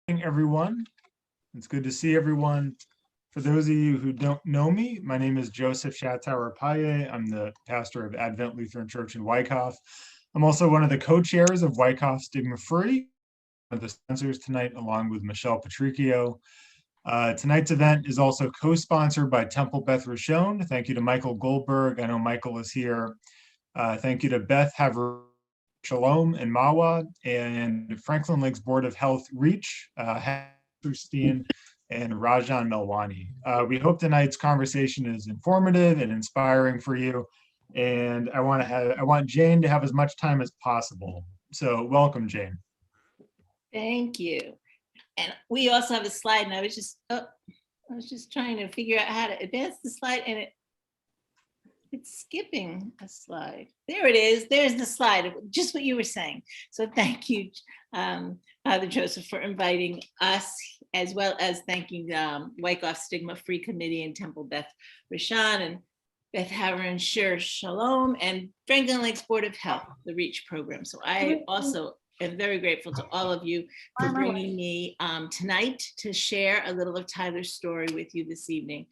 Everyone. It's good to see everyone. For those of you who don't know me, my name is Joseph Schattauer-Paye. I'm the pastor of Advent Lutheran Church in Wyckoff. I'm also one of the co-chairs of Wyckoff Stigma Free, one of the sponsors tonight, along with Michelle Patricchio. Tonight's event is also co-sponsored by Temple Beth Rishon. Thank you to Michael Goldberg. I know Michael is here. Thank you to Beth Haver Shalom and Mawa and Franklin Lakes Board of Health Reach, Christine and Rajan Melwani. We hope tonight's conversation is informative and inspiring for you. And I want Jane to have as much time as possible. So welcome, Jane. Thank you. And we also have a slide, and I was just trying to figure out how to advance the slide, and it's skipping a slide. There it is. There's the slide, just what you were saying. So thank you, Father Joseph, for inviting us, as well as thanking Wyckoff Stigma Free Committee and Temple Beth Rishon and Beth Haver Shalom and Franklin Lakes Board of Health, the REACH program. So I also am very grateful to all of you for bringing me tonight to share a little of Tyler's story with you this evening.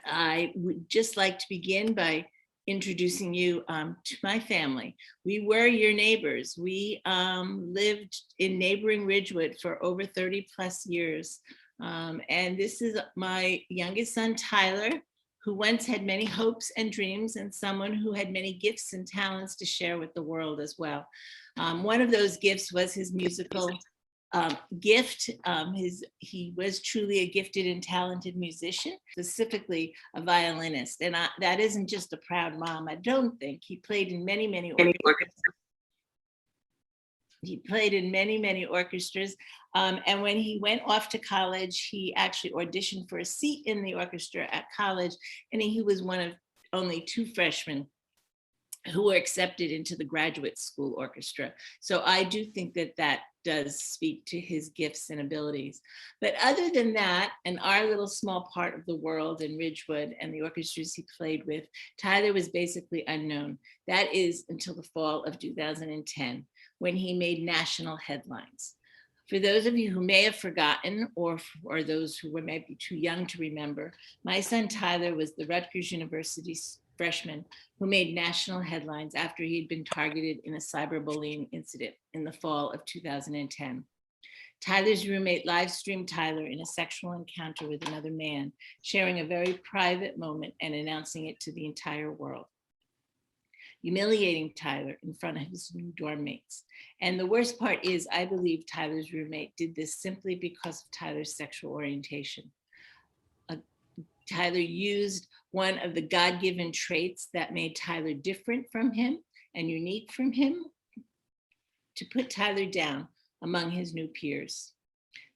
I would just like to begin by introducing you to my family. We were your neighbors. We lived in neighboring Ridgewood for over 30 plus years. And this is my youngest son, Tyler, who once had many hopes and dreams, and someone who had many gifts and talents to share with the world as well. One of those gifts was his musical gift. He was truly a gifted and talented musician, specifically a violinist. And that isn't just a proud mom, I don't think. He played in many orchestras. He played in many orchestras. And when he went off to college, he actually auditioned for a seat in the orchestra at college. And he was one of only 2 freshmen who were accepted into the graduate school orchestra. So I do think that does speak to his gifts and abilities. But other than that, in our little small part of the world in Ridgewood and the orchestras he played with, Tyler was basically unknown. That is until the fall of 2010, when he made national headlines. For those of you who may have forgotten, or those who were maybe too young to remember, my son Tyler was the Rutgers University freshman who made national headlines after he'd been targeted in a cyberbullying incident in the fall of 2010. Tyler's roommate live streamed Tyler in a sexual encounter with another man, sharing a very private moment and announcing it to the entire world, humiliating Tyler in front of his new dorm mates. And the worst part is, I believe Tyler's roommate did this simply because of Tyler's sexual orientation. Tyler used one of the God-given traits that made Tyler different from him and unique from him to put Tyler down among his new peers,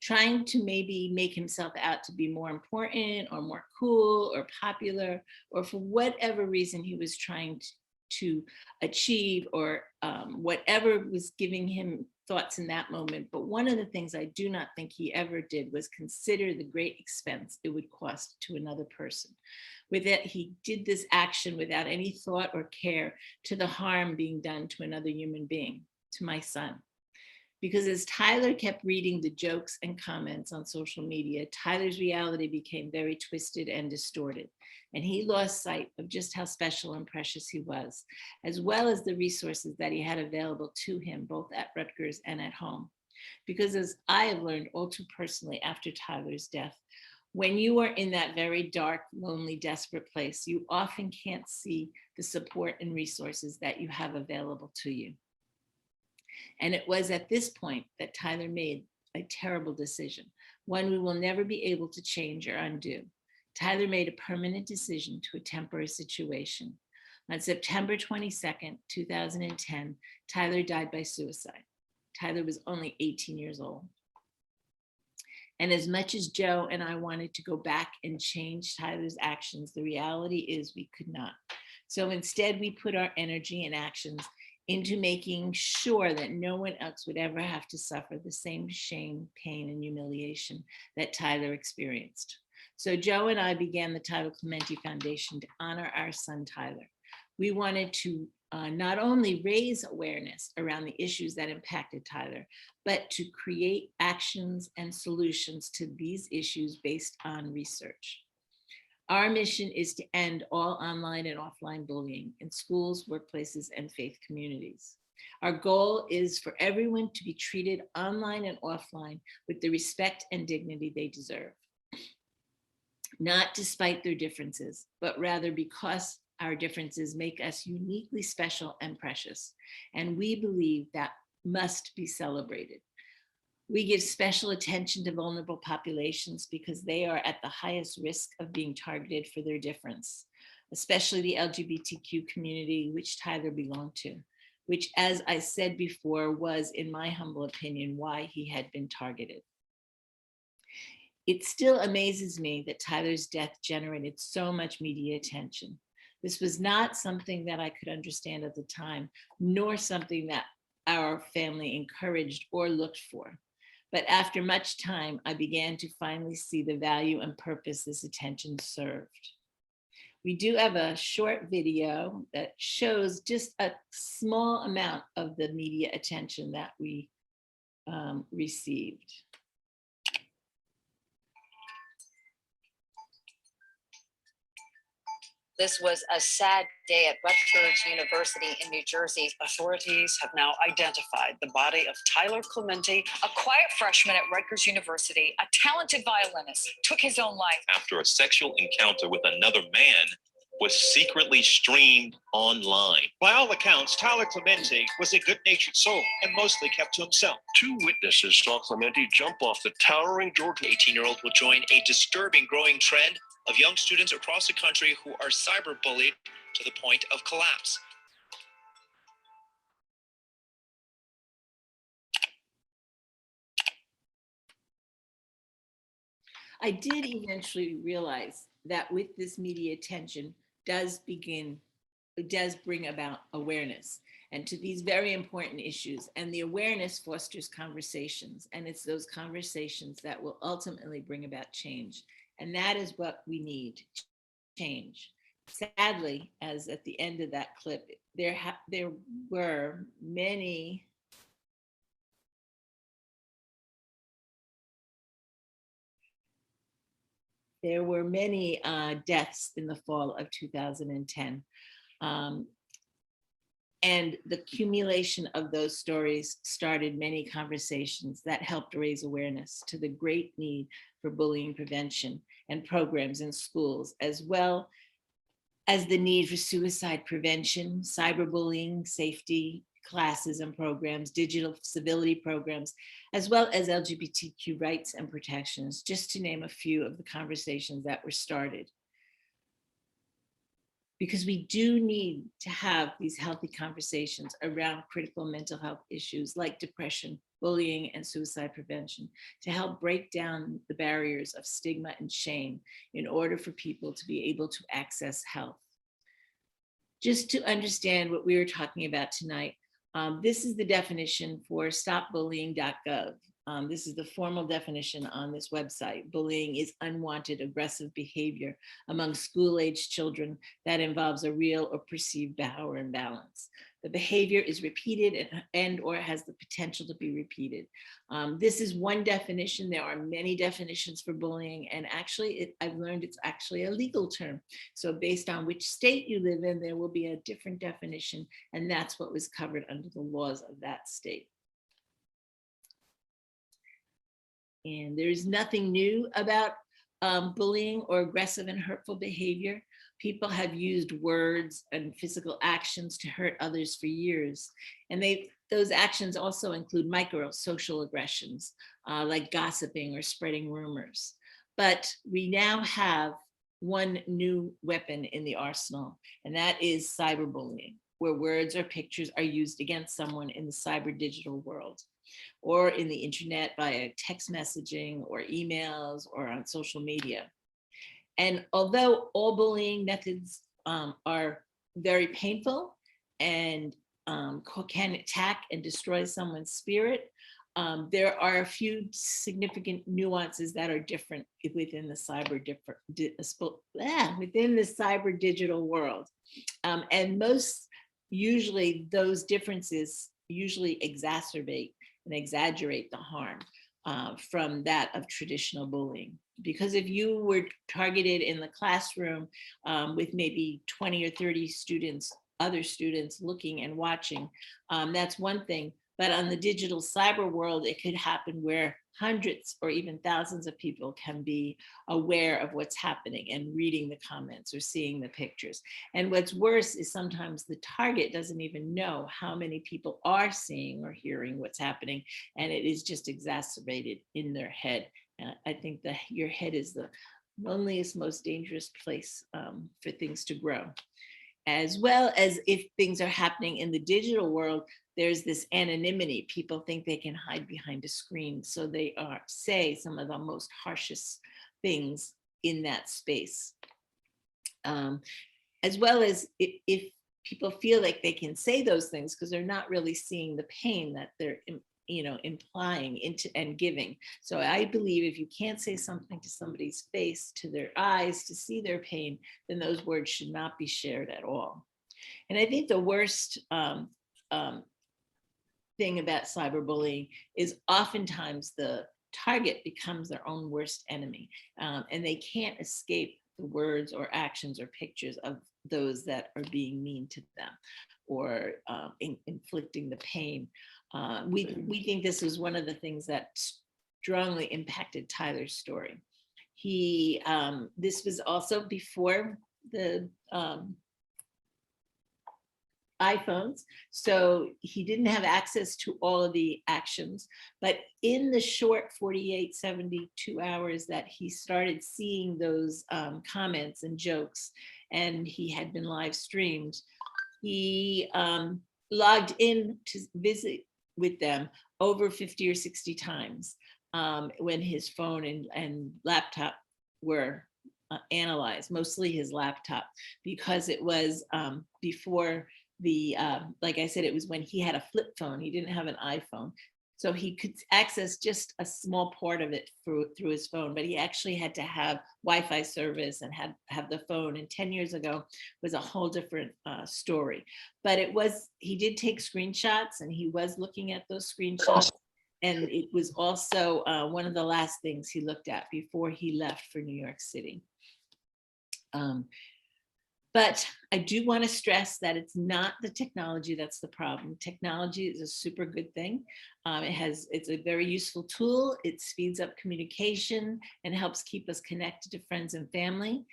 trying to maybe make himself out to be more important or more cool or popular, or for whatever reason he was trying to achieve, or whatever was giving him thoughts in that moment. But one of the things I do not think he ever did was consider the great expense it would cost to another person. With it, he did this action without any thought or care to the harm being done to another human being, to my son. Because as Tyler kept reading the jokes and comments on social media, Tyler's reality became very twisted and distorted. And he lost sight of just how special and precious he was, as well as the resources that he had available to him, both at Rutgers and at home. Because as I have learned all too personally after Tyler's death, when you are in that very dark, lonely, desperate place, you often can't see the support and resources that you have available to you. And it was at this point that Tyler made a terrible decision, one we will never be able to change or undo. Tyler made a permanent decision to a temporary situation. On September 22nd, 2010, Tyler died by suicide. Tyler was only 18 years old. And as much as Joe and I wanted to go back and change Tyler's actions, the reality is we could not. So instead, we put our energy and actions into making sure that no one else would ever have to suffer the same shame, pain, and humiliation that Tyler experienced. So Joe and I began the Tyler Clementi Foundation to honor our son, Tyler. We wanted to not only raise awareness around the issues that impacted Tyler, but to create actions and solutions to these issues based on research. Our mission is to end all online and offline bullying in schools, workplaces, and faith communities. Our goal is for everyone to be treated online and offline with the respect and dignity they deserve. Not despite their differences, but rather because our differences make us uniquely special and precious. And we believe that must be celebrated. We give special attention to vulnerable populations because they are at the highest risk of being targeted for their difference, especially the LGBTQ community, which Tyler belonged to, which, as I said before, was, in my humble opinion, why he had been targeted. It still amazes me that Tyler's death generated so much media attention. This was not something that I could understand at the time, nor something that our family encouraged or looked for. But after much time, I began to finally see the value and purpose this attention served. We do have a short video that shows just a small amount of the media attention that we received. This was a sad day at Rutgers University in New Jersey. Authorities have now identified the body of Tyler Clementi. A quiet freshman at Rutgers University, a talented violinist, took his own life after a sexual encounter with another man was secretly streamed online. By all accounts, Tyler Clementi was a good-natured soul and mostly kept to himself. Two witnesses saw Clementi jump off the towering Georgia. 18-year-old will join a disturbing growing trend of young students across the country who are cyberbullied to the point of collapse. I did eventually realize that with this media attention does bring about awareness and to these very important issues, and the awareness fosters conversations, and it's those conversations that will ultimately bring about change. And that is what we need, change. Sadly, as at the end of that clip, there were many deaths in the fall of 2010. And the accumulation of those stories started many conversations that helped raise awareness to the great need for bullying prevention and programs in schools, as well as the need for suicide prevention, cyberbullying, safety classes and programs, digital civility programs, as well as LGBTQ rights and protections, just to name a few of the conversations that were started. Because we do need to have these healthy conversations around critical mental health issues like depression, bullying, and suicide prevention to help break down the barriers of stigma and shame in order for people to be able to access health. Just to understand what we were talking about tonight, this is the definition for stopbullying.gov. This is the formal definition on this website. Bullying is unwanted aggressive behavior among school-aged children that involves a real or perceived power imbalance. The behavior is repeated and or has the potential to be repeated. This is one definition. There are many definitions for bullying, and actually I've learned it's actually a legal term. So based on which state you live in, there will be a different definition, and that's what was covered under the laws of that state. And there's nothing new about bullying or aggressive and hurtful behavior. People have used words and physical actions to hurt others for years. And those actions also include micro social aggressions, like gossiping or spreading rumors. But we now have one new weapon in the arsenal, and that is cyberbullying, where words or pictures are used against someone in the cyber digital world, or in the internet via text messaging or emails or on social media. And although all bullying methods are very painful and can attack and destroy someone's spirit, there are a few significant nuances that are different within the cyber digital world. And most usually those differences usually exacerbate and exaggerate the harm from that of traditional bullying. Because if you were targeted in the classroom with maybe 20 or 30 students, other students looking and watching, that's one thing. But on the digital cyber world, it could happen where hundreds or even thousands of people can be aware of what's happening and reading the comments or seeing the pictures. And what's worse is sometimes the target doesn't even know how many people are seeing or hearing what's happening, and it is just exacerbated in their head. I think that your head is the loneliest, most dangerous place for things to grow. As well as if things are happening in the digital world, there's this anonymity. People think they can hide behind a screen, so they say some of the most harshest things in that space. As well as if people feel like they can say those things because they're not really seeing the pain that they're implying into and giving. So I believe if you can't say something to somebody's face, to their eyes, to see their pain, then those words should not be shared at all. And I think the worst thing about cyberbullying is oftentimes the target becomes their own worst enemy, and they can't escape the words or actions or pictures of those that are being mean to them or inflicting the pain. We think this was one of the things that strongly impacted Tyler's story. This was also before the iPhones, so he didn't have access to all of the actions, but in the short 48, 72 hours that he started seeing those comments and jokes, and he had been live streamed, he logged in to visit with them over 50 or 60 times when his phone and laptop were analyzed, mostly his laptop, because it was before the, like I said, it was when he had a flip phone. He didn't have an iPhone. So he could access just a small part of it through his phone, but he actually had to have Wi-Fi service and have the phone. And 10 years ago was a whole different story. But he did take screenshots, and he was looking at those screenshots. And it was also one of the last things he looked at before he left for New York City. But I do want to stress that it's not the technology that's the problem. Technology is a super good thing. It's a very useful tool. It speeds up communication and helps keep us connected to friends and family.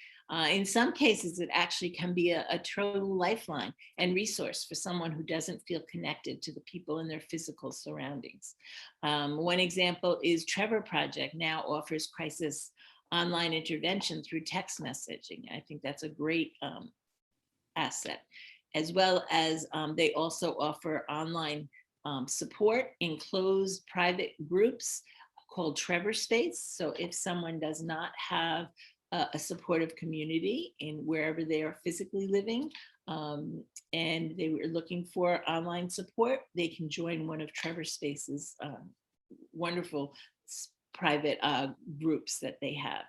In some cases, it actually can be a total lifeline and resource for someone who doesn't feel connected to the people in their physical surroundings. One example is Trevor Project now offers crisis online intervention through text messaging. I think that's a great asset, as well as they also offer online support in closed private groups called Trevor Space. So if someone does not have a supportive community in wherever they are physically living, and they were looking for online support, they can join one of Trevor Space's wonderful private groups that they have.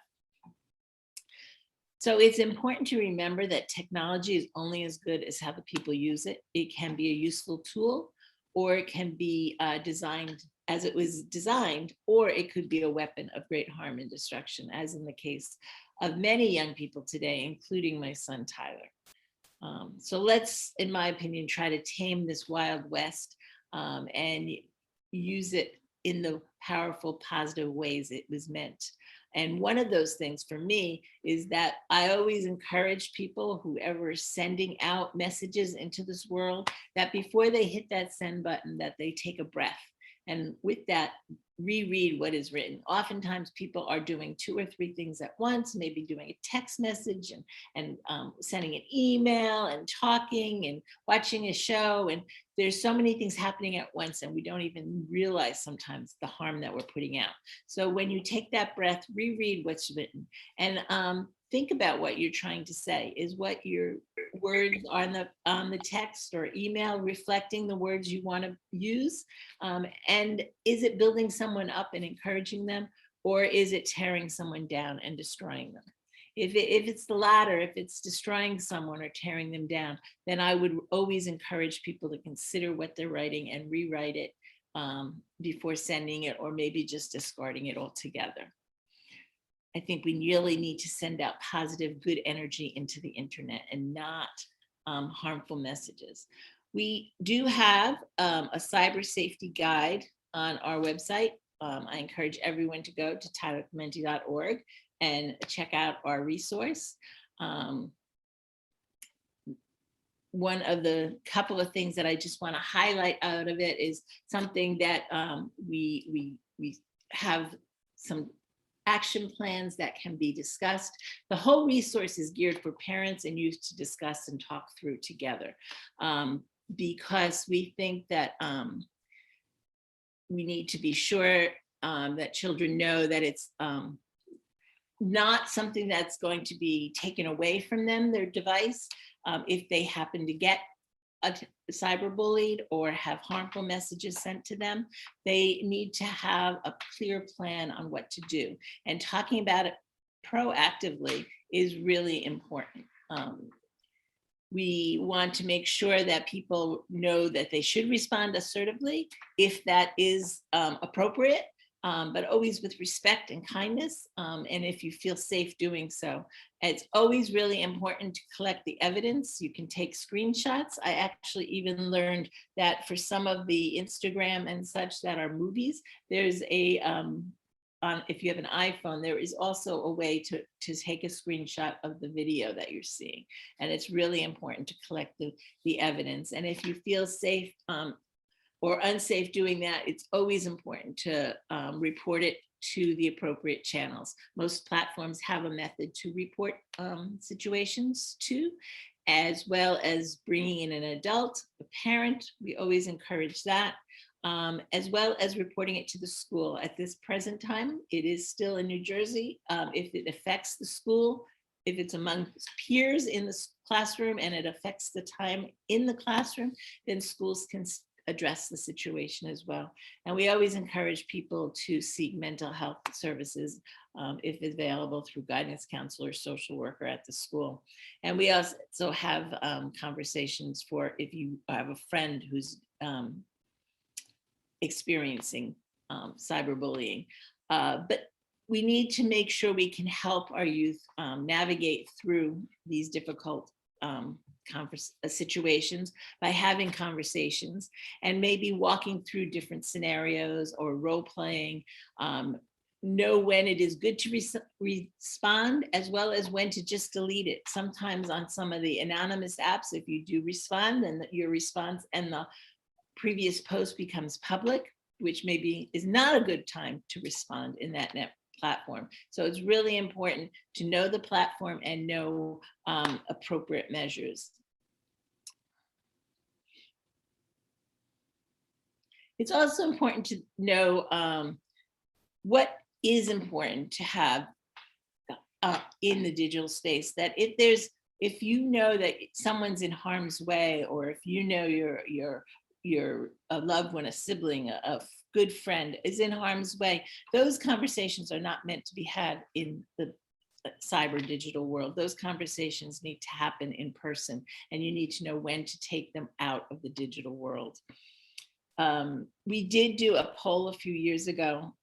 So it's important to remember that technology is only as good as how the people use it. It can be a useful tool, or it can be designed as it was designed, or it could be a weapon of great harm and destruction, as in the case of many young people today, including my son, Tyler. So let's, in my opinion, try to tame this Wild West and use it in the powerful, positive ways it was meant. And one of those things for me is that I always encourage people, whoever is sending out messages into this world, that before they hit that send button, that they take a breath. And with that, reread what is written. Oftentimes people are doing 2 or 3 things at once, maybe doing a text message and sending an email and talking and watching a show. And there's so many things happening at once, and we don't even realize sometimes the harm that we're putting out. So when you take that breath, reread what's written, and think about what you're trying to say. Is what your words on the text or email reflecting the words you want to use? And is it building someone up and encouraging them, or is it tearing someone down and destroying them? If it's the latter, if it's destroying someone or tearing them down, then I would always encourage people to consider what they're writing and rewrite it before sending it, or maybe just discarding it altogether. I think we really need to send out positive, good energy into the internet and not harmful messages. We do have a cyber safety guide on our website. I encourage everyone to go to tylerclementi.org and check out our resource. One of the couple of things that I just want to highlight out of it is something that we have some action plans that can be discussed. The whole resource is geared for parents and youth to discuss and talk through together, because we think that we need to be sure that children know that it's not something that's going to be taken away from them, their device, if they happen to get cyberbullied or have harmful messages sent to them. They need to have a clear plan on what to do. And talking about it proactively is really important. We want to make sure that people know that they should respond assertively if that is appropriate, but always with respect and kindness. And if you feel safe doing so, it's always really important to collect the evidence. You can take screenshots. I actually even learned that for some of the Instagram and such that are movies, there's a, if you have an iPhone, there is also a way to take a screenshot of the video that you're seeing. And it's really important to collect the evidence. And if you feel safe or unsafe doing that, it's always important to report it to the appropriate channels. Most platforms have a method to report situations to, as well as bringing in an adult, a parent. We always encourage that, as well as reporting it to the school. At this present time, it is still in New Jersey. If it affects the school, if it's among peers in the classroom and it affects the time in the classroom, then schools can address the situation as well. And we always encourage people to seek mental health services if available through guidance counselor or social worker at the school. And we also have conversations for if you have a friend who's experiencing cyberbullying. But we need to make sure we can help our youth navigate through these difficult situations by having conversations and maybe walking through different scenarios or role playing, know when it is good to respond as well as when to just delete it. Sometimes on some of the anonymous apps, if you do respond, then your response and the previous post becomes public, which maybe is not a good time to respond in that platform. So it's really important to know the platform and know appropriate measures. It's also important to know what is important to have in the digital space, that if you know that someone's in harm's way, or if you know your loved one, a sibling, a good friend is in harm's way, those conversations are not meant to be had in the cyber digital world. Those conversations need to happen in person, and you need to know when to take them out of the digital world. We did do a poll a few years ago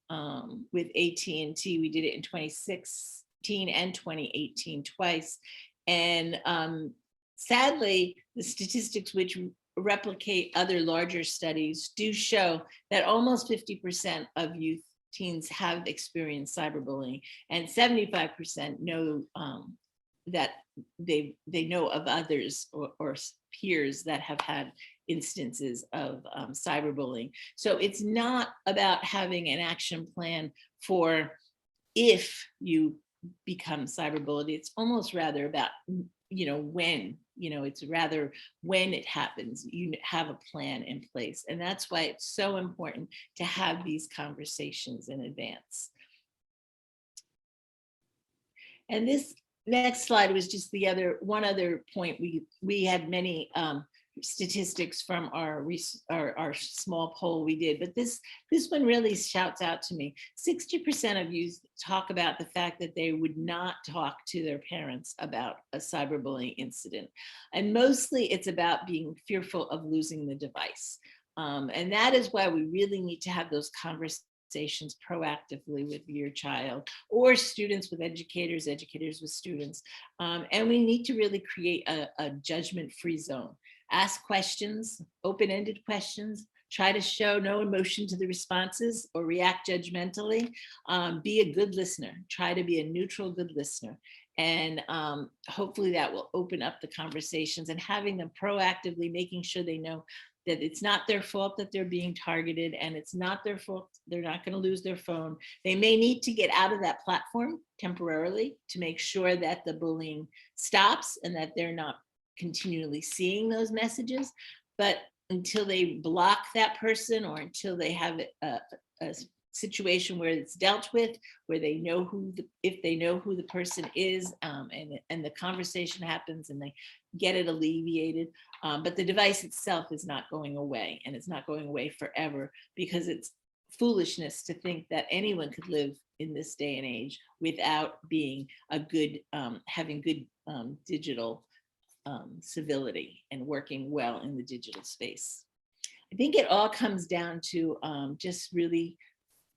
with AT&T. We did it in 2016 and 2018 twice. And sadly, the statistics which replicate other larger studies do show that almost 50% of youth teens have experienced cyberbullying, and 75% know that they know of others or peers that have had instances of cyberbullying. So it's not about having an action plan for if you become cyberbullied. It's almost rather about, when, it's rather when it happens, you have a plan in place. And that's why it's so important to have these conversations in advance. And this next slide was just one other point. We had many statistics from our small poll we did, but this one really shouts out to me. 60% of youth talk about the fact that they would not talk to their parents about a cyberbullying incident. And mostly it's about being fearful of losing the device. And that is why we really need to have those conversations proactively with your child, or students with educators, educators with students. And we need to really create a judgment-free zone. Ask questions, open-ended questions, try to show no emotion to the responses or react judgmentally. Be a good listener, try to be a neutral, good listener. And hopefully that will open up the conversations, and having them proactively making sure they know that it's not their fault that they're being targeted, and it's not their fault. They're not going to lose their phone. They may need to get out of that platform temporarily to make sure that the bullying stops and that they're not continually seeing those messages. But until they block that person, or until they have a situation where it's dealt with, where they know if they know who the person is, and the conversation happens and they get it alleviated, but the device itself is not going away, and it's not going away forever, because it's foolishness to think that anyone could live in this day and age without being a good, having good digital civility and working well in the digital space. I think it all comes down to just really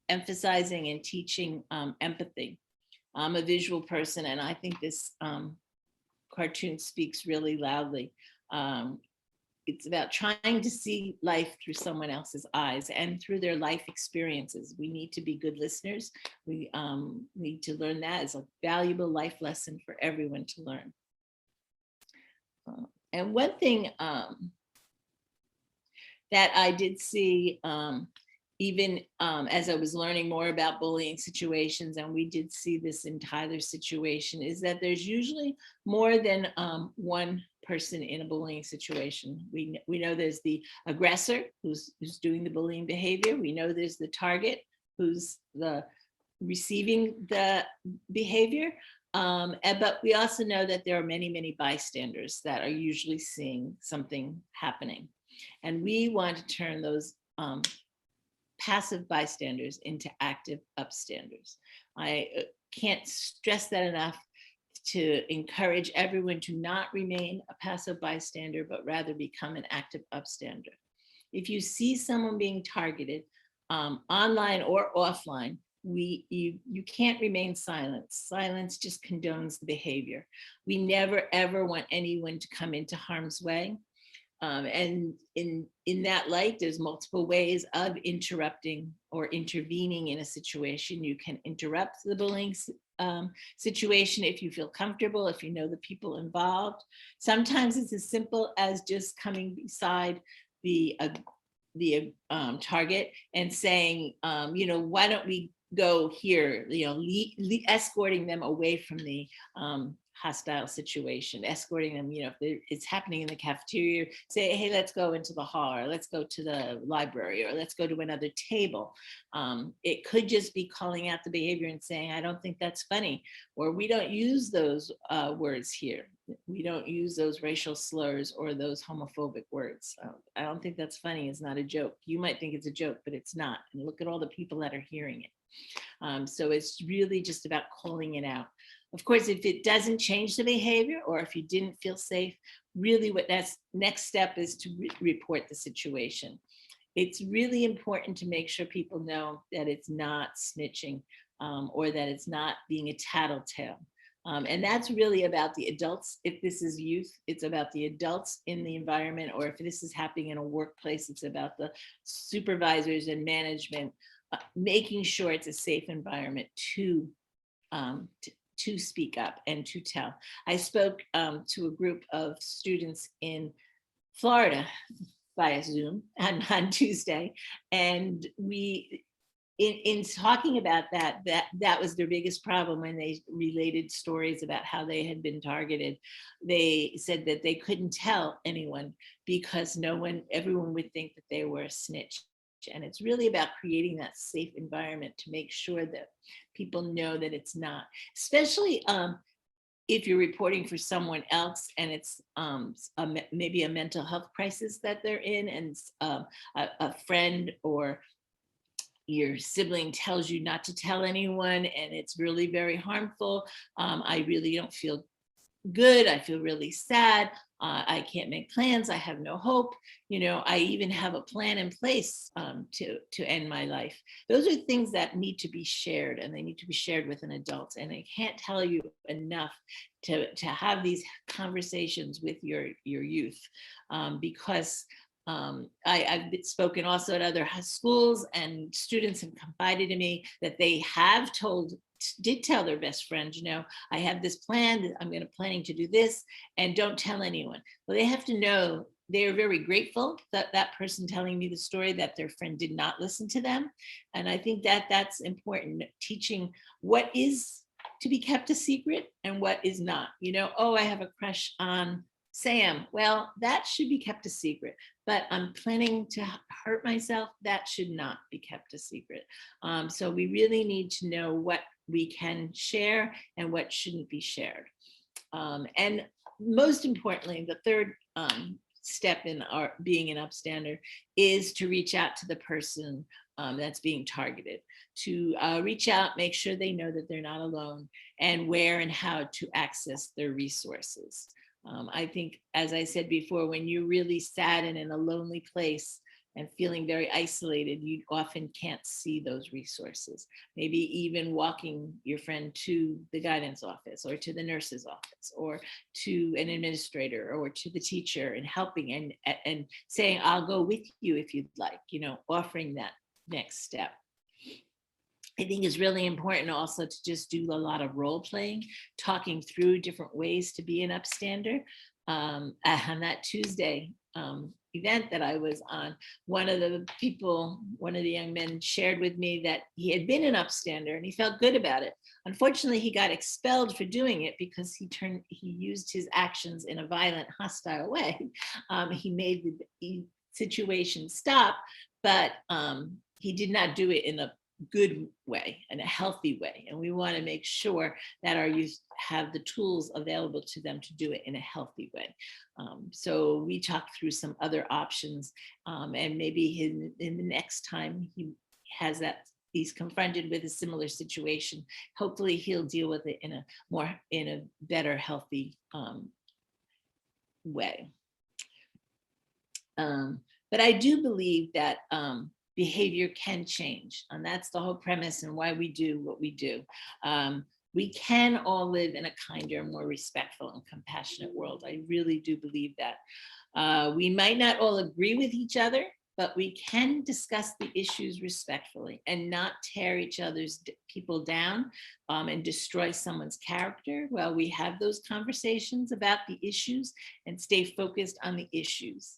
emphasizing and teaching empathy. I'm a visual person, and I think this cartoon speaks really loudly. It's about trying to see life through someone else's eyes and through their life experiences. We need to be good listeners. We need to learn that as a valuable life lesson for everyone to learn. And one thing that I did see, even as I was learning more about bullying situations, and we did see this in Tyler's situation, is that there's usually more than one person in a bullying situation. We know there's the aggressor who's doing the bullying behavior. We know there's the target who's the receiving the behavior. But we also know that there are many, many bystanders that are usually seeing something happening. And we want to turn those passive bystanders into active upstanders. I can't stress that enough, to encourage everyone to not remain a passive bystander, but rather become an active upstander. If you see someone being targeted, online or offline, you can't remain silent. Silence just condones the behavior. We never ever want anyone to come into harm's way. And in that light, there's multiple ways of interrupting or intervening in a situation. You can interrupt the bullying situation if you feel comfortable, if you know the people involved. Sometimes it's as simple as just coming beside the target and saying, why don't we go here, escorting them away from the hostile situation, escorting them, if it's happening in the cafeteria, say, hey, let's go into the hall, or let's go to the library, or let's go to another table. It could just be calling out the behavior and saying, I don't think that's funny, or we don't use those words here. We don't use those racial slurs or those homophobic words. I don't think that's funny. It's not a joke. You might think it's a joke, but it's not. And look at all the people that are hearing it. So it's really just about calling it out. Of course, if it doesn't change the behavior, or if you didn't feel safe, really what that's next step is to report the situation. It's really important to make sure people know that it's not snitching, or that it's not being a tattletale. And that's really about the adults. If this is youth, it's about the adults in the environment, or if this is happening in a workplace, it's about the supervisors and management, making sure it's a safe environment to speak up and to tell. I spoke to a group of students in Florida via Zoom on Tuesday, and we, in talking about that was their biggest problem when they related stories about how they had been targeted. They said that they couldn't tell anyone because everyone would think that they were a snitch. And it's really about creating that safe environment to make sure that people know that it's not, especially if you're reporting for someone else and it's maybe a mental health crisis that they're in, and a friend or your sibling tells you not to tell anyone and it's really very harmful, I really don't feel good, I feel really sad, I can't make plans, I have no hope, I even have a plan in place to end my life. Those are things that need to be shared, and they need to be shared with an adult. And I can't tell you enough to have these conversations with your youth, because I've spoken also at other schools, and students have confided in me that they did tell their best friend, I have this plan, I'm planning to do this, and don't tell anyone. Well, they have to know they're very grateful that that person telling me the story, that their friend did not listen to them. And I think that that's important, teaching what is to be kept a secret and what is not. Oh, I have a crush on Sam. Well, that should be kept a secret, but I'm planning to hurt myself. That should not be kept a secret. So we really need to know what we can share and what shouldn't be shared. And most importantly, the third step in our being an upstander is to reach out to the person that's being targeted, to reach out, make sure they know that they're not alone, and where and how to access their resources. I think, as I said before, when you're really sad and in a lonely place and feeling very isolated, you often can't see those resources. Maybe even walking your friend to the guidance office or to the nurse's office or to an administrator or to the teacher, and helping and saying, I'll go with you if you'd like, offering that next step. I think is really important also to just do a lot of role playing, talking through different ways to be an upstander. On that Tuesday event that I was on, one of the young men shared with me that he had been an upstander and he felt good about it. Unfortunately, he got expelled for doing it because he used his actions in a violent, hostile way. He made the situation stop, but he did not do it in a good way and a healthy way. And we want to make sure that our youth have the tools available to them to do it in a healthy way. So we talked through some other options, and maybe in the next time he's confronted with a similar situation, hopefully he'll deal with it in a better, healthy way. But I do believe that behavior can change, and that's the whole premise and why we do what we do. We can all live in a kinder, more respectful and compassionate world. I really do believe that. We might not all agree with each other, but we can discuss the issues respectfully and not tear each other's people down and destroy someone's character. Well, we have those conversations about the issues and stay focused on the issues.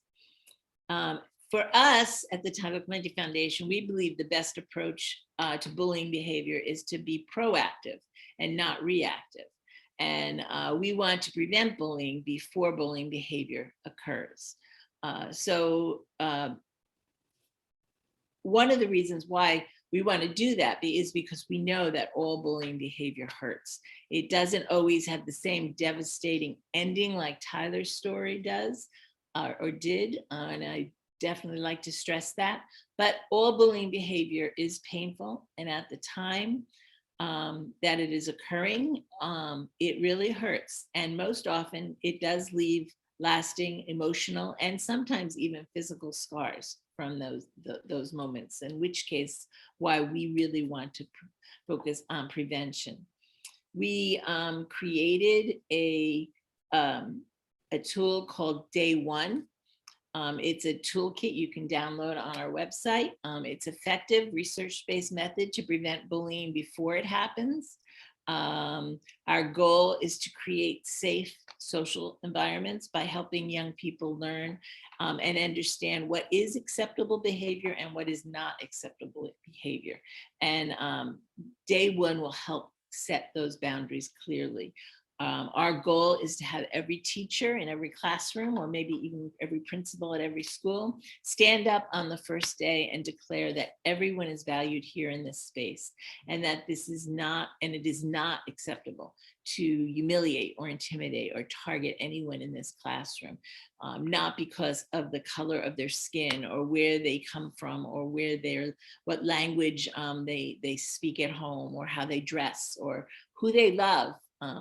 For us at the Tyler Clementi Foundation, we believe the best approach to bullying behavior is to be proactive and not reactive. And we want to prevent bullying before bullying behavior occurs. So one of the reasons why we want to do that is because we know that all bullying behavior hurts. It doesn't always have the same devastating ending like Tyler's story does or did. And I definitely like to stress that, but all bullying behavior is painful. And at the time that it is occurring, it really hurts. And most often it does leave lasting emotional and sometimes even physical scars from those moments, in which case why we really want to focus on prevention. We created a tool called Day One. It's a toolkit you can download on our website. It's effective, research-based method to prevent bullying before it happens. Our goal is to create safe social environments by helping young people learn and understand what is acceptable behavior and what is not acceptable behavior. And Day One will help set those boundaries clearly. Our goal is to have every teacher in every classroom, or maybe even every principal at every school, stand up on the first day and declare that everyone is valued here in this space, and that this is not, and it is not acceptable to humiliate or intimidate or target anyone in this classroom, not because of the color of their skin or where they come from or what language they speak at home, or how they dress, or who they love,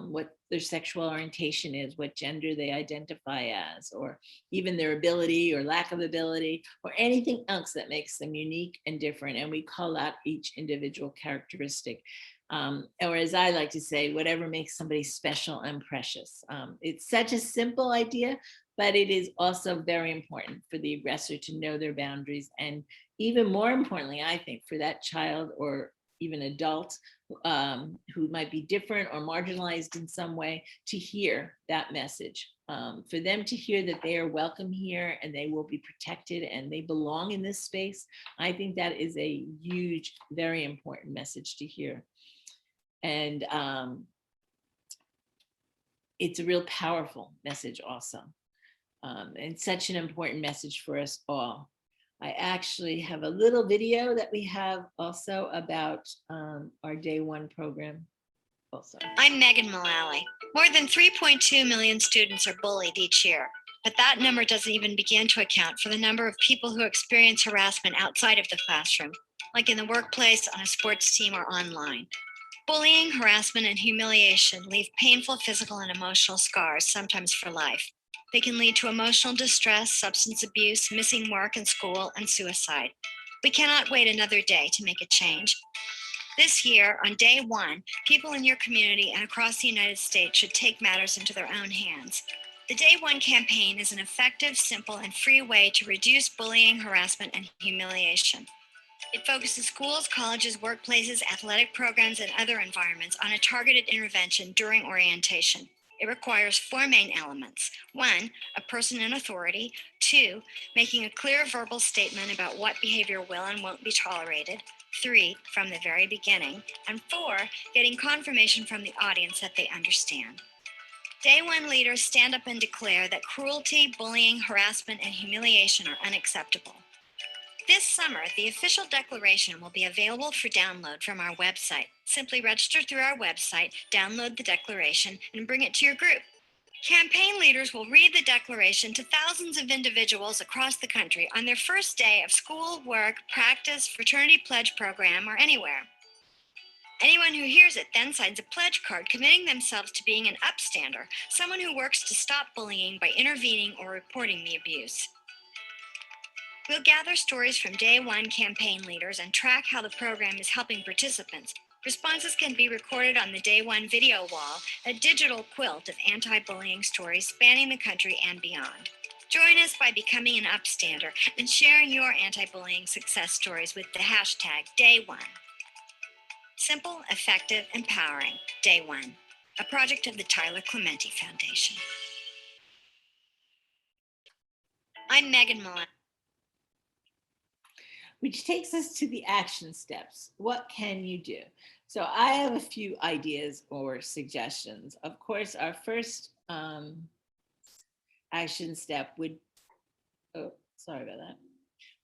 what their sexual orientation is, what gender they identify as, or even their ability or lack of ability, or anything else that makes them unique and different. And we call out each individual characteristic. Or as I like to say, whatever makes somebody special and precious. It's such a simple idea, but it is also very important for the aggressor to know their boundaries. And even more importantly, I think, for that child or even adult who might be different or marginalized in some way, to hear that message, for them to hear that they are welcome here and they will be protected and they belong in this space. I think that is a huge, very important message to hear. And it's a real powerful message also, and such an important message for us all. I actually have a little video that we have also about our Day One program also. I'm Megan Mullally. More than 3.2 million students are bullied each year, but that number doesn't even begin to account for the number of people who experience harassment outside of the classroom, like in the workplace, on a sports team, or online. Bullying, harassment, and humiliation leave painful physical and emotional scars, sometimes for life. They can lead to emotional distress, substance abuse, missing work and school, and suicide. We cannot wait another day to make a change. This year, on Day One, people in your community and across the United States should take matters into their own hands. The Day One campaign is an effective, simple, and free way to reduce bullying, harassment, and humiliation. It focuses schools, colleges, workplaces, athletic programs, and other environments on a targeted intervention during orientation. It requires 4 main elements. 1, a person in authority. 2, making a clear verbal statement about what behavior will and won't be tolerated. 3, from the very beginning. And 4, getting confirmation from the audience that they understand. Day One leaders stand up and declare that cruelty, bullying, harassment, and humiliation are unacceptable. This summer, the official declaration will be available for download from our website. Simply register through our website, download the declaration, and bring it to your group. Campaign leaders will read the declaration to thousands of individuals across the country on their first day of school, work, practice, fraternity pledge program, or anywhere. Anyone who hears it then signs a pledge card committing themselves to being an upstander, someone who works to stop bullying by intervening or reporting the abuse. We'll gather stories from Day One campaign leaders and track how the program is helping participants. Responses can be recorded on the Day One video wall, a digital quilt of anti-bullying stories spanning the country and beyond. Join us by becoming an upstander and sharing your anti-bullying success stories with the hashtag Day One. Simple, effective, empowering. Day One, a project of the Tyler Clementi Foundation. I'm Megan Mullally. Which takes us to the action steps. What can you do? So I have a few ideas or suggestions. Of course, our first action step would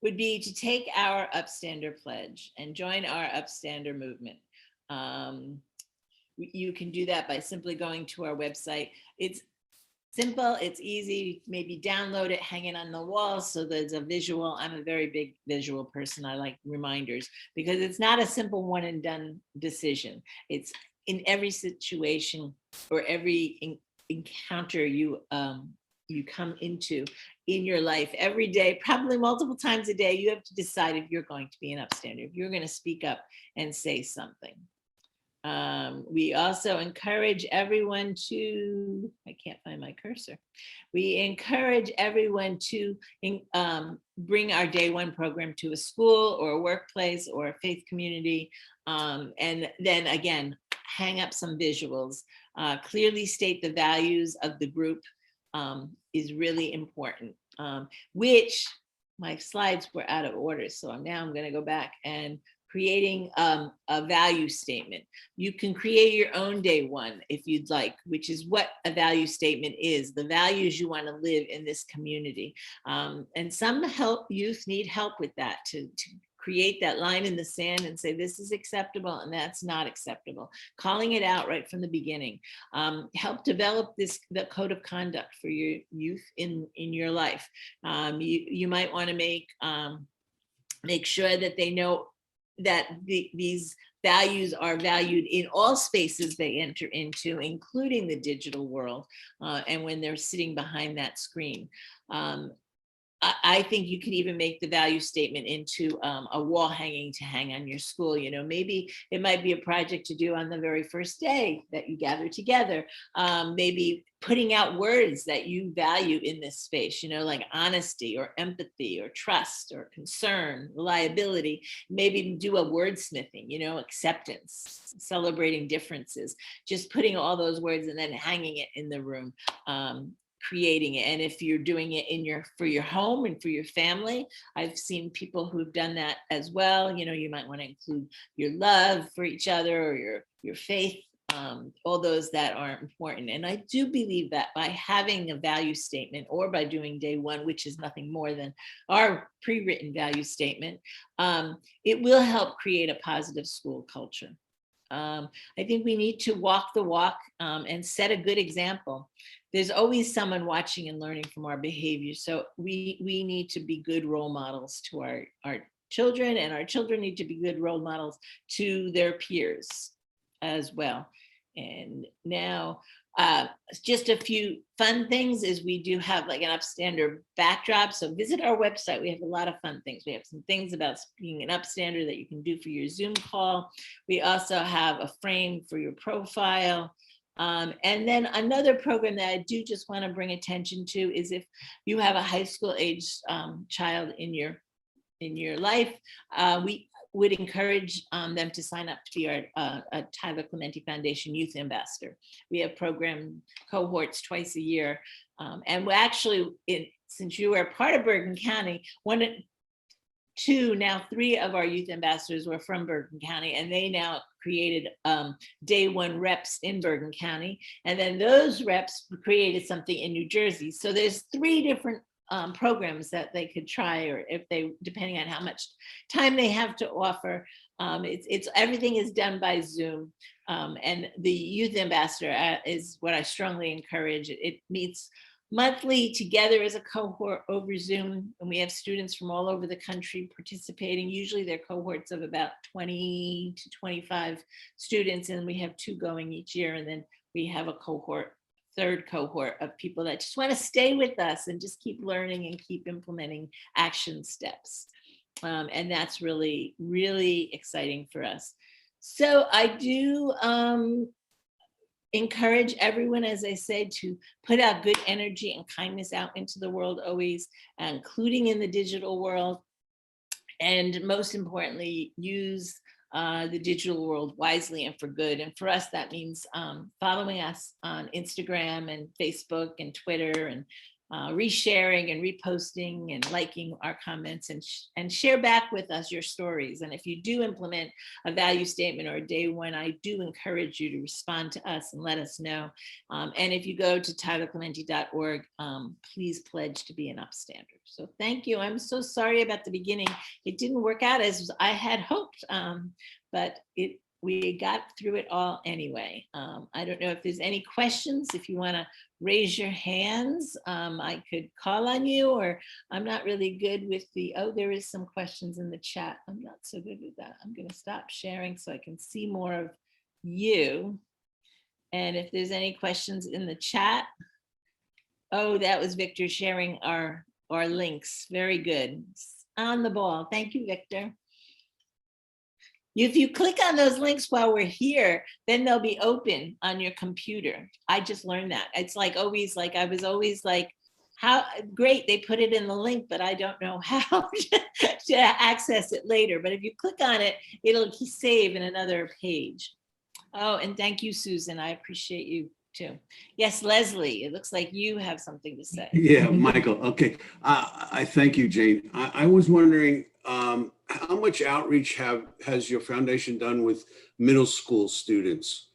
be to take our Upstander pledge and join our Upstander movement. You can do that by simply going to our website. It's simple, it's easy, maybe download it, hang it on the wall so there's a visual. I'm a very big visual person. I like reminders because it's not a simple one and done decision. It's in every situation or every encounter you come into in your life every day, probably multiple times a day, you have to decide if you're going to be an upstander, if you're going to speak up and say something. We also encourage everyone to, I can't find my cursor. We encourage everyone to bring our Day One program to a school or a workplace or a faith community. And then again, hang up some visuals, clearly state the values of the group is really important, which my slides were out of order. So now I'm going to go back and creating a value statement. You can create your own day one if you'd like, which is what a value statement is, the values you want to live in this community. And some youth need help with that, to create that line in the sand and say, this is acceptable and that's not acceptable. Calling it out right from the beginning. Help develop the code of conduct for your youth in your life. You might want to make sure that they know that these values are valued in all spaces they enter into, including the digital world, and when they're sitting behind that screen. I think you could even make the value statement into a wall hanging to hang on your school. You know, maybe it might be a project to do on the very first day that you gather together. Maybe putting out words that you value in this space, you know, like honesty or empathy or trust or concern, reliability. Maybe do a wordsmithing, you know, acceptance, celebrating differences, just putting all those words and then hanging it in the room. Creating it. And if you're doing it for your home and for your family, I've seen people who've done that as well. You know, you might want to include your love for each other or your faith, all those that are important. And I do believe that by having a value statement, or by doing day one, which is nothing more than our pre-written value statement, it will help create a positive school culture. I think we need to walk the walk and set a good example. There's always someone watching and learning from our behavior. So we need to be good role models to our children, and our children need to be good role models to their peers as well. And now, just a few fun things is we do have like an Upstander backdrop. So visit our website. We have a lot of fun things. We have some things about being an Upstander that you can do for your Zoom call. We also have a frame for your profile. And then another program that I do just want to bring attention to is if you have a high school age child in your life, we would encourage them to sign up to be our Tyler Clementi Foundation Youth Ambassador. We have program cohorts twice a year. And we actually, since you are part of Bergen County, now three of our youth ambassadors were from Bergen County, and they now created day one reps in Bergen County. And then those reps created something in New Jersey. So there's 3 different programs that they could try, or if they, depending on how much time they have to offer. It's everything is done by Zoom. And the youth ambassador is what I strongly encourage. It meets monthly together as a cohort over Zoom, and we have students from all over the country participating. Usually they're cohorts of about 20 to 25 students, and we have 2 going each year. And then we have a third cohort of people that just want to stay with us and just keep learning and keep implementing action steps. And that's really, really exciting for us. So I do encourage everyone, as I said, to put out good energy and kindness out into the world always, including in the digital world. And most importantly, use the digital world wisely and for good. And for us, that means following us on Instagram and Facebook and Twitter, and resharing and reposting and liking our comments, and share back with us your stories. And if you do implement a value statement or a day one, I do encourage you to respond to us and let us know. And if you go to tylerclementi.org, please pledge to be an Upstander. So thank you. I'm so sorry about the beginning. It didn't work out as I had hoped, but we got through it all anyway. I don't know if there's any questions. If you want to raise your hands, I could call on you, or I'm not really good with there is some questions in the chat. I'm not so good with that. I'm going to stop sharing so I can see more of you. And if there's any questions in the chat. Oh, that was Victor sharing our links. Very good. On the ball. Thank you, Victor. If you click on those links while we're here, then they'll be open on your computer. I just learned that. It's like always, like I was always like, how great they put it in the link, but I don't know how to access it later. But if you click on it, it'll save in another page. Oh, and thank you, Susan. I appreciate you too. Yes, Leslie, it looks like you have something to say. Yeah, Michael. Okay. I thank you, Jane. I was wondering, how much outreach has your foundation done with middle school students?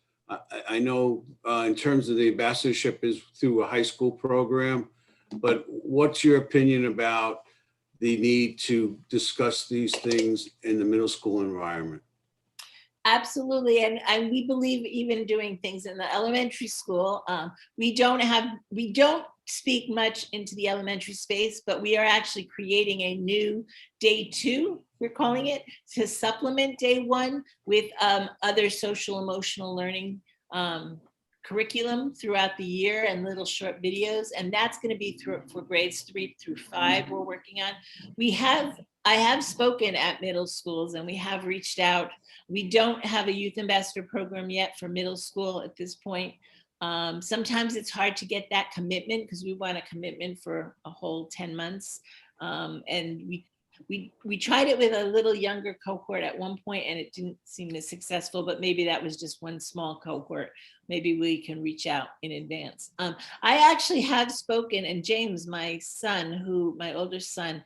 I know in terms of the ambassadorship is through a high school program, but what's your opinion about the need to discuss these things in the middle school environment? Absolutely, and we believe even doing things in the elementary school. We don't speak much into the elementary space, but we are actually creating a new day 2, we're calling it, to supplement day 1 with other social emotional learning curriculum throughout the year and little short videos, and that's going to be for grades 3 through 5 we're working on. I have spoken at middle schools and we have reached out. We don't have a youth ambassador program yet for middle school at this point. Sometimes it's hard to get that commitment because we want a commitment for a whole 10 months. And we tried it with a little younger cohort at one point and it didn't seem as successful, but maybe that was just one small cohort. Maybe we can reach out in advance. I actually have spoken, and James, my older son,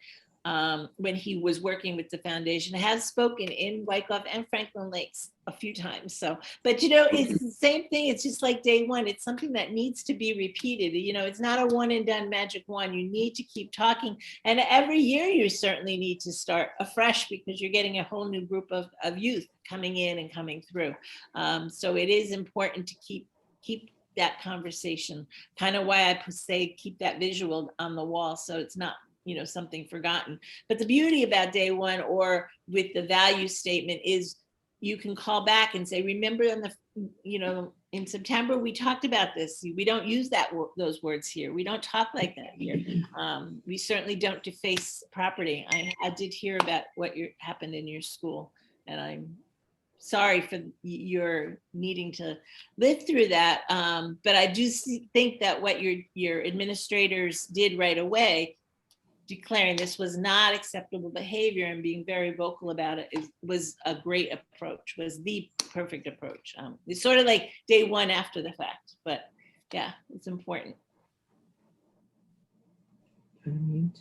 when he was working with the foundation, has spoken in Wyckoff and Franklin Lakes a few times. So, but it's the same thing. It's just like day 1. It's something that needs to be repeated. It's not a one and done magic wand. You need to keep talking. And every year you certainly need to start afresh because you're getting a whole new group of youth coming in and coming through. So it is important to keep that conversation. Kind of why I say keep that visual on the wall so it's not something forgotten. But the beauty about day 1 or with the value statement is you can call back and say, remember in September, we talked about this. We don't use those words here. We don't talk like that here. We certainly don't deface property. I did hear about what happened in your school, and I'm sorry for your needing to live through that. But I do think that what your administrators did right away, declaring this was not acceptable behavior and being very vocal about it, was a great approach, was the perfect approach. It's sort of like day 1 after the fact, but yeah, it's important. Unmute.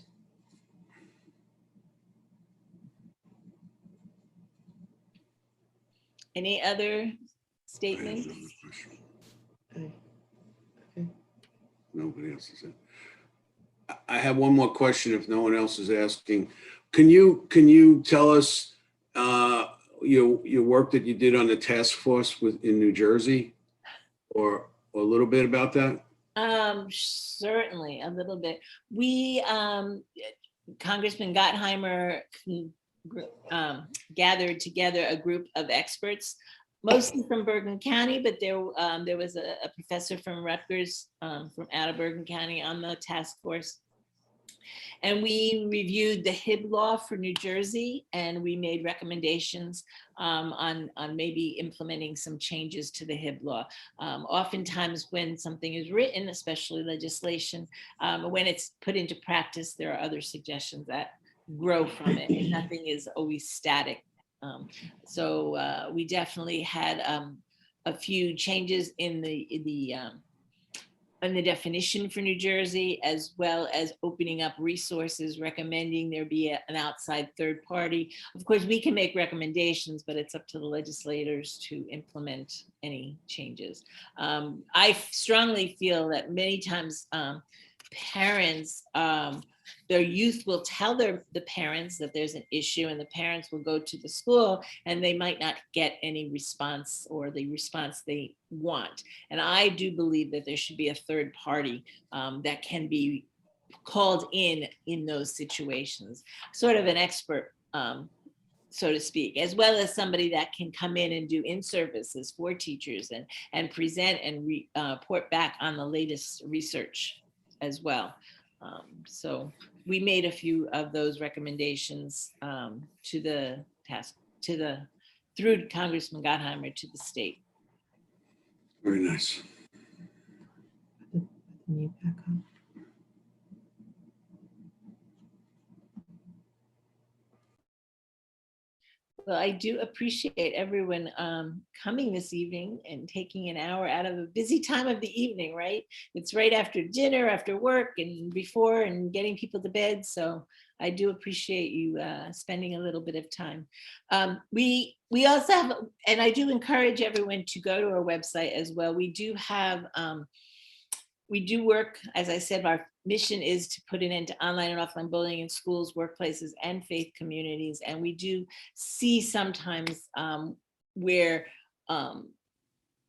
Any other statements? Okay. Nobody else is in. I have one more question if no one else is asking. Can you tell us your work that you did on the task force in New Jersey, or a little bit about that? Certainly, a little bit. We, Congressman Gottheimer gathered together a group of experts, mostly from Bergen County, but there was a professor from Rutgers, from out of Bergen County, on the task force. And we reviewed the HIB law for New Jersey, and we made recommendations on maybe implementing some changes to the HIB law. Oftentimes when something is written, especially legislation, when it's put into practice, there are other suggestions that grow from it. And nothing is always static. So we definitely had a few changes in the definition for New Jersey, as well as opening up resources, recommending there be an outside third party. Of course, we can make recommendations, but it's up to the legislators to implement any changes. I strongly feel that many times parents, their youth will tell the parents that there's an issue, and the parents will go to the school and they might not get any response or the response they want. And I do believe that there should be a third party that can be called in those situations, sort of an expert, so to speak, as well as somebody that can come in and do in-services for teachers and present and report back on the latest research as well. So we made a few of those recommendations through Congressman Gottheimer to the state. Very nice. Mute back on. Well, I do appreciate everyone coming this evening and taking an hour out of a busy time of the evening, right? It's right after dinner, after work, and before, and getting people to bed. So I do appreciate you spending a little bit of time. We also have, and I do encourage everyone to go to our website as well. We do have, we do work, as I said, our mission is to put an end to online and offline bullying in schools, workplaces, and faith communities. And we do see sometimes where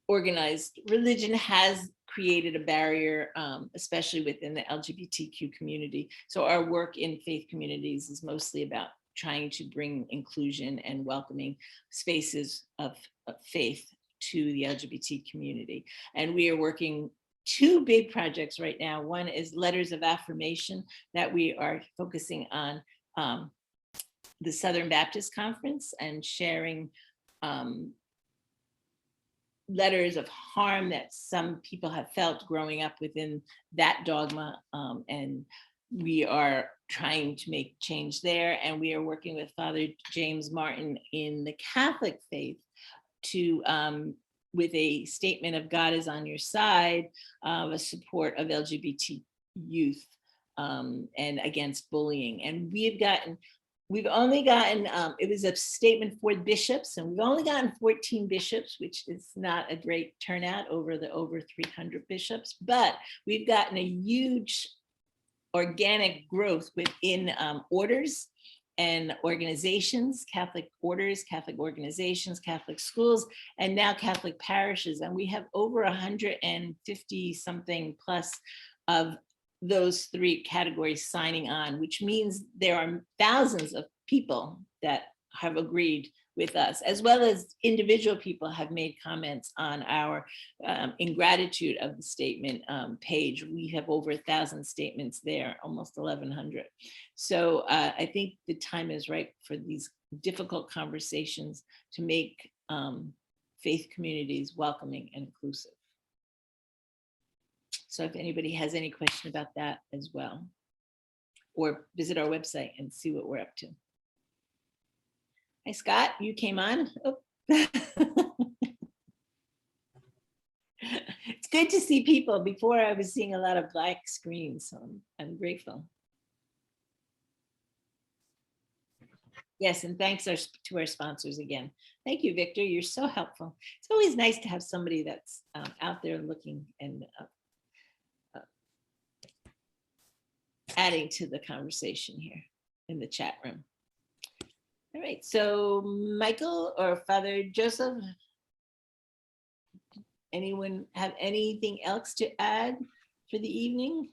organized religion has created a barrier, especially within the LGBTQ community. So our work in faith communities is mostly about trying to bring inclusion and welcoming spaces of faith to the LGBT community. And we are working 2 big projects right now. One is letters of affirmation that we are focusing on the Southern Baptist Conference and sharing letters of harm that some people have felt growing up within that dogma. And we are trying to make change there. And we are working with Father James Martin in the Catholic faith to with a statement of God is on your side, a support of LGBT youth and against bullying. And we've only gotten, it was a statement for bishops, and we've only gotten 14 bishops, which is not a great turnout over the over 300 bishops, but we've gotten a huge organic growth within orders and organizations, Catholic orders, Catholic organizations, Catholic schools, and now Catholic parishes. And we have over 150 something plus of those 3 categories signing on, which means there are thousands of people that have agreed with us, as well as individual people have made comments on our ingratitude of the statement page. We have over 1,000 statements there, almost 1,100. So I think the time is right for these difficult conversations to make faith communities welcoming and inclusive. So if anybody has any question about that as well, or visit our website and see what we're up to. Hi, Scott, you came on. Oh. It's good to see people. Before I was seeing a lot of black screens, so I'm grateful. Yes, and thanks to our sponsors again. Thank you, Victor. You're so helpful. It's always nice to have somebody that's out there looking and adding to the conversation here in the chat room. All right, so Michael or Father Joseph, anyone have anything else to add for the evening?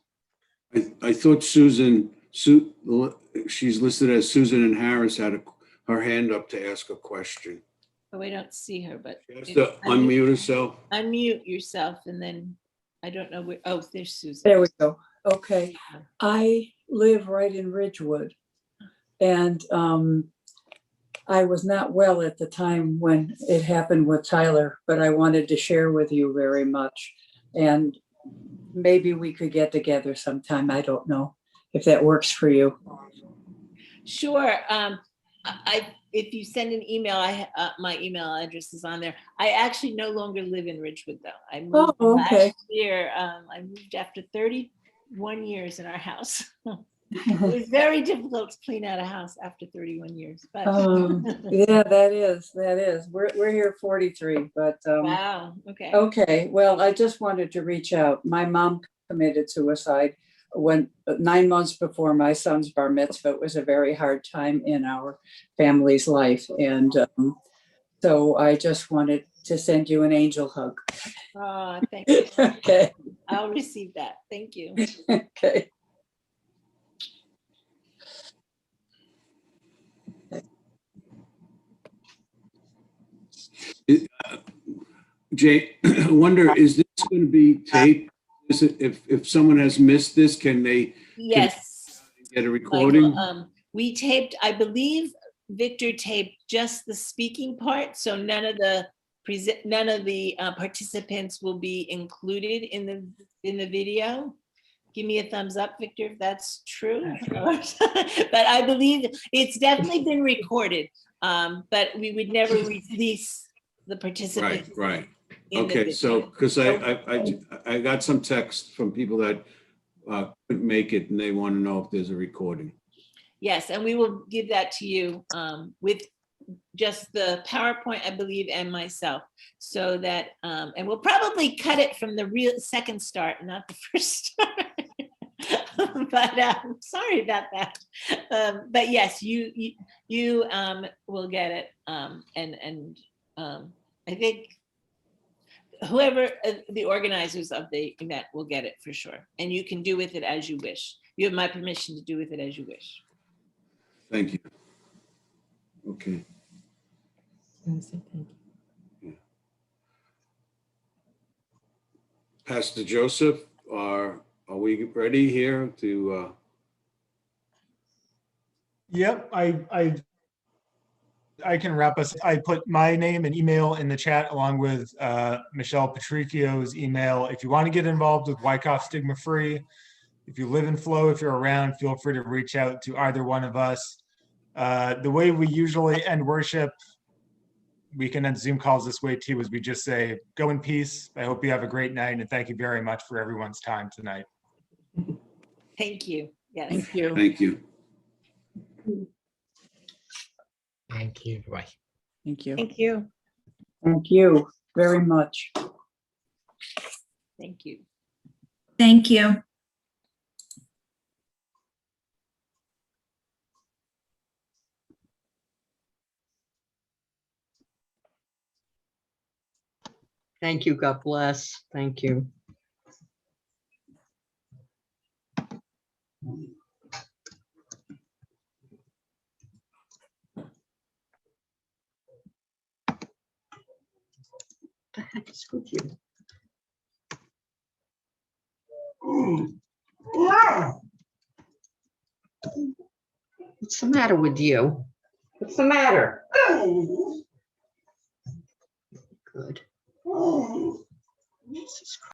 I thought Susan, she's listed as Susan and Harris had her hand up to ask a question. Oh, I don't see her, but She has to unmute herself. Unmute yourself and then I don't know where, oh, there's Susan. There we go. Okay. I live right in Ridgewood, and I was not well at the time when it happened with Tyler, but I wanted to share with you very much. And maybe we could get together sometime. I don't know if that works for you. Sure. If you send an email, my email address is on there. I actually no longer live in Ridgewood, though. I moved last year. I moved after 31 years in our house. It was very difficult to clean out a house after 31 years. But yeah, that is. We're here 43, but wow. Okay. Okay. Well, I just wanted to reach out. My mom committed suicide when 9 months before my son's bar mitzvah. It was a very hard time in our family's life, and so I just wanted to send you an angel hug. Oh, thank you. Okay. I'll receive that. Thank you. Okay. Jay, I wonder, is this going to be taped? Is it, if someone has missed this, can they get a recording? Michael, we taped, I believe Victor taped just the speaking part, so none of the participants will be included in the video. Give me a thumbs up, Victor, if that's true. But I believe it's definitely been recorded, but we would never release the participants. Right. Okay, so because I got some text from people that couldn't make it and they want to know if there's a recording. Yes, and we will give that to you with just the PowerPoint, I believe, and myself, so that, and we'll probably cut it from the real second start, not the first start. But sorry about that. But yes, you will get it, and I think whoever the organizers of the event will get it for sure, and you can do with it as you wish. You have my permission to do with it as you wish. Thank you. Okay. Thank you. Pastor Joseph, are we ready here to? Yep, I can wrap us. I put my name and email in the chat along with Michelle Patricchio's email. If you want to get involved with Wyckoff Stigma Free, if you live in Flow, if you're around, feel free to reach out to either one of us. The way we usually end worship, we can end Zoom calls this way too, is we just say, go in peace. I hope you have a great night, and thank you very much for everyone's time tonight. Thank you. Yes. Thank you. Thank you. Thank you. Bye. Thank you. Thank you. Thank you very much. Thank you. Thank you. Thank you. God bless. Thank you. What the heck is with you? What's the matter with you? What's the matter? Good.